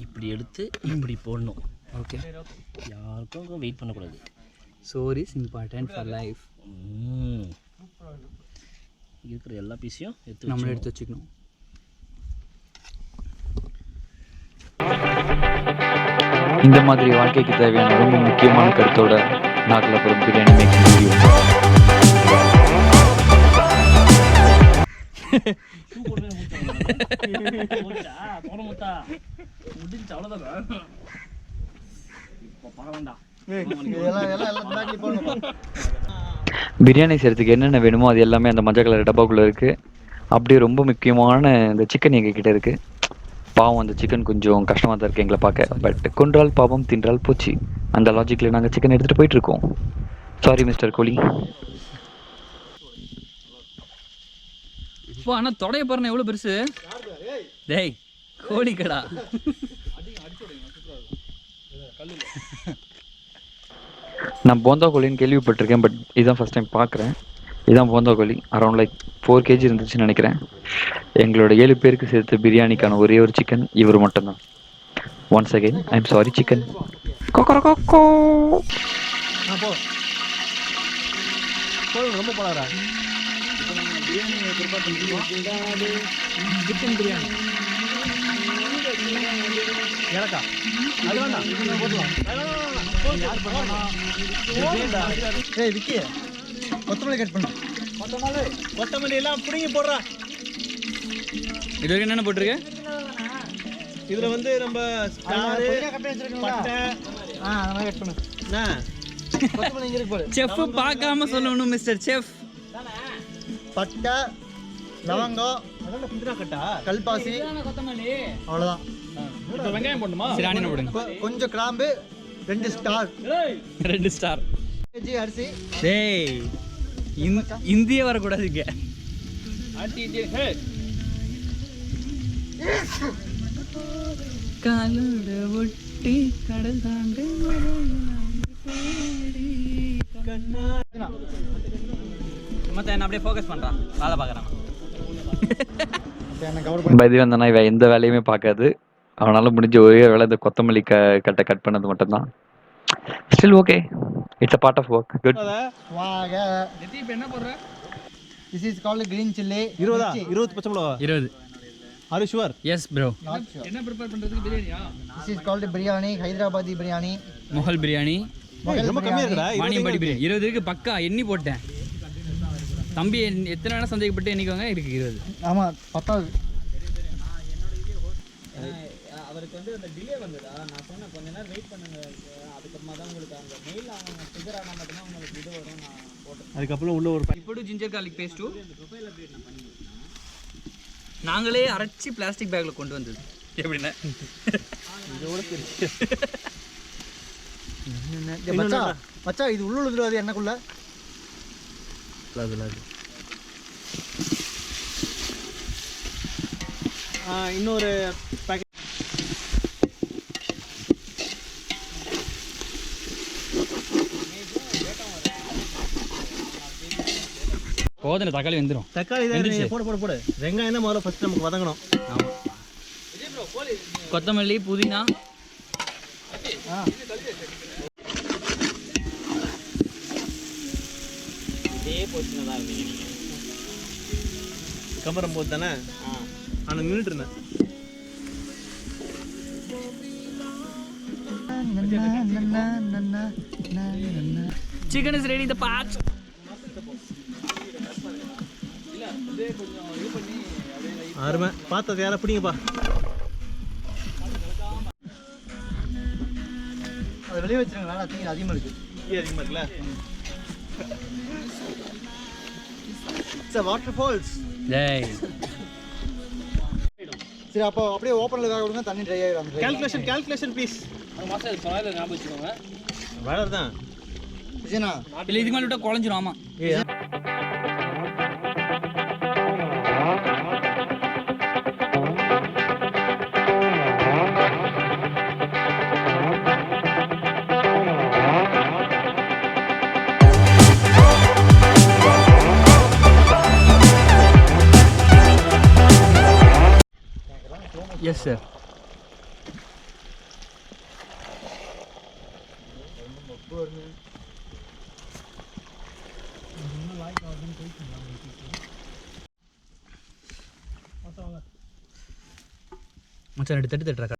இப்படி எடுத்து இப்படி போடணும். ஓகே, யாருக்கும் வெயிட் பண்ணக்கூடாது. சோர் இஸ் இம்பார்ட்டன்ட் ஃபார் லைஃப். இருக்கிற எல்லா பீஸையும் நம்மளே எடுத்து வச்சுக்கணும். இந்த மாதிரி வாழ்க்கைக்கு தேவையான ரொம்ப முக்கியமான கருத்தோட நாகலாபுரம் பிரியாணி மேக்கிங் வீடியோ. பிரியாணி செய்கிறதுக்கு என்னென்ன வேணுமோ அது எல்லாமே அந்த மஞ்சள் கலர் டப்பாக்குள்ளே இருக்குது. அப்படியே ரொம்ப முக்கியமான இந்த சிக்கன் எங்ககிட்ட இருக்குது. பாவம் அந்த சிக்கன் கொஞ்சம் கஷ்டமாக தான் இருக்குது எங்களை பார்க்க. பட் கொன்றால் பாவம் தின்றால் பூச்சி, அந்த லாஜிக்கில் நாங்கள் சிக்கன் எடுத்துகிட்டு போயிட்டுருக்கோம். சாரி மிஸ்டர் கோலி. இப்போ ஆனால் தொடைய பாருங்க எவ்வளோ பெருசு. டேய் கோழி கடா. நான் போந்தா கோழின்னு கேள்விப்பட்டிருக்கேன், பட் இதுதான் ஃபஸ்ட் டைம் பார்க்குறேன். இதுதான் போந்தா கோழி. அரௌண்ட் லைக் 4 kg இருந்துச்சுன்னு நினைக்கிறேன். எங்களோட 7 பேருக்கு சேர்த்து பிரியாணிக்கான ஒரே ஒரு சிக்கன் இவர் மட்டும்தான். Once again I am sorry chicken. கொக்கரகோக்கோ. ரொம்ப போலாரா சிக்கன் பிரியாணி எனக்கா அது வேண்டாம் போடலாம். ஏய் விக்கி, கொத்தமல்லி கட் பண்ணு. கொத்தமல்லி எல்லாம் பிடிங்கி போடுறா. இது வரைக்கும் என்னென்ன போட்டிருக்கு? இதில் வந்து நம்ம பட்டை அதெல்லாம் கட் பண்ணு. என்ன கொத்தமல்லி இங்கே இருக்கு பாரு. செஃப் பார்க்காம சொல்லணும் மிஸ்டர் செஃப். பட்டை, லவங்கம், புதினா கட்டா, கல்பாசி, அவ்வளோதான். வெங்காயம் போடணுமா? சரி ஆனியன் போடுங்க. கொஞ்சம் கிராம்பு, 2 ஸ்டார். 2 ஸ்டார். கேஜி அரிசி. டேய் இந்திய வரக்கூடாது இங்கே. காலோட ஒட்டி கடல் தாண்டு மத்த என்ன அப்படியே ஃபோக்கஸ் பண்றான், வேலை பார்க்குறான். பைதி வந்தனா இவன் எந்த வேலையுமே பார்க்காது. அவனால முடிஞ்ச ஒரே வேலை இந்த கொத்தமல்லி கட்டை கட் பண்ணது மட்டும்தான். Still okay, it's a part of work. Good. வாங்க நெத்தி இப்போ என்ன போடுற? This is called green chilli. 20 பச்சை மிளகா. 20. Are you sure? Yes bro. என்ன ப்ரிப்பேர் பண்றதுக்கு பிரியாணியா? This is called biryani, Hyderabadi biryani, Mughal biryani. ரொம்ப கம்மியா இருக்குடா. வாணியம்பாடி பிரியாணி 20 இருக்கு பக்கா. எண்ணி போட்டேன் தம்பி, எத்தனை வேணா சந்தேகப்பட்டு எண்ணிக்கோங்க. இருக்கு 20. ஆமா, 10. அவருக்கு வந்து அந்த டிலே வந்ததா நான் சொன்னேன், கொஞ்ச நேரம் வெயிட் பண்ணுங்க, அதுக்கப்புறமா தான் உங்களுக்கு அந்த மெயில் அவங்க ஃபிகர் ஆனால் மட்டும்தான் உங்களுக்கு இது வரும். நான் போட்டேன். அதுக்கப்புறம் உள்ள ஒரு இப்போ ஜிஞ்சர் கார்லிக் பேஸ்ட்டு நாங்களே அரைச்சி பிளாஸ்டிக் பேக்கில் கொண்டு வந்தது. எப்படின்னா மச்சா இது உள்ள அது என்னக்குள்ள இன்னொரு பேக்கெட். போதும், தக்காளி வெந்துடும். தக்காளி போடு. வெங்காயம் தான் முதல்ல ஃபர்ஸ்ட் நமக்கு வதங்கணும். ஆமாம். கொத்தமல்லி, புதினா. இதே பொசிஷனில் தான் இருந்தீங்க நீங்கள். கம்பரம் போது தானே? ஆனால் நின்றுட்டு இருந்தேன். Chicken is ready. The part அருமை. பார்த்தது யாரை பிடிங்கப்பா. அதை வெளியே வச்சுருங்களா? தீங்க அதிகமாக இருக்குது. அதிகமாக இருக்குல்ல. It's waterfalls. சரி, அப்போ அப்படியே ஓப்பனில் வேக விடுங்க, தண்ணி ட்ரை ஆகிடும். Calculation please. மாதம் சொல்லாத ஞாபகம் வச்சுக்கோங்க. வேலை தான் விஜயனா. இல்லை இதுக்கு மேலே விட்டால் குழஞ்சிரும். ஆமாம். Yes sir. மச்சான் 2 தட்டு தட்டுறா.